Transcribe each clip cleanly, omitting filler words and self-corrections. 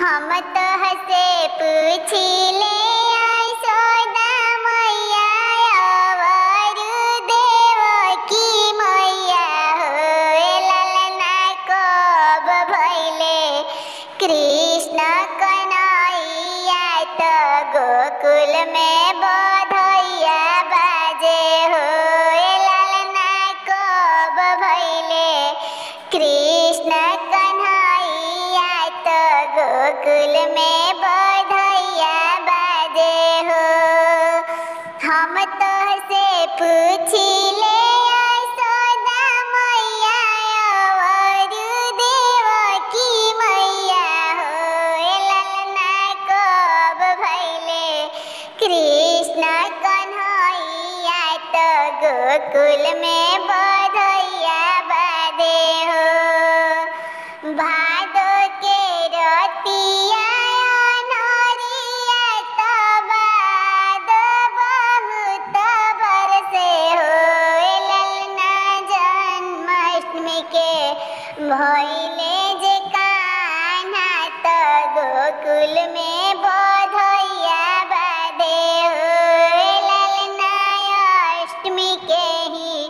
हम तो हसे पूछिले यशोदा मैया और देवकी मैया हो ललना कब भइले कृष्ण कन्हैया तो गोकुल में बधैया बाजे हो ललना कब भइले कृष्ण कन्हैया तो गोकुल में बधैया बाजे हो। हम तो से पूछिले यशोदा मैया और देवकी मैया हो ललना कब भइले कृष्ण कन्हैया तो गोकुल में बधैया बाजे हो। भादो के रतिया अनहरिया तो बाद बहुत बरसे हो ललना जन्माष्टमी के भइले जे कान्हा तो गोकुल में बधैया बाजे हो ललना अष्टमी के ही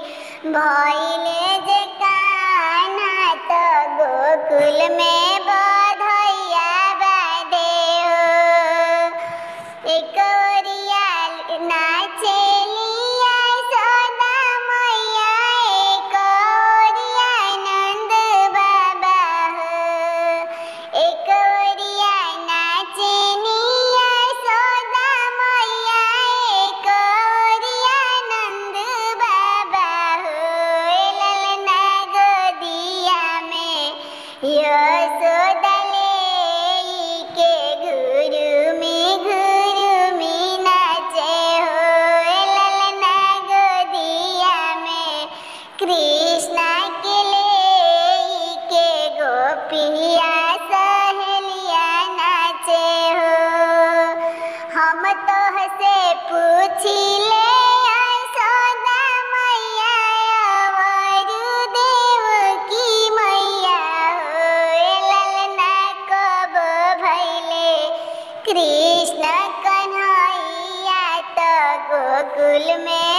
भइले जे कान्हा तो गोकुल में बधैया बाजे हो। एक ओरिया नाचेली यशोदा मैया एक ओरिया नंद बाबा हो। एक ओरिया नाचेली यशोदा मैया एक ओरिया नंद बाबा हो ललना गोदिया में यशोदा लेके घुरुमी नाचे हो ललना गोदिया में कृष्णा के लेके गोपिया सहेलिया नाचे हो। हम तो से पूछिले यशोदा मैया और देवकी मैया हो ललना कब भइले कृष्ण कन्हैया तो गोकुल में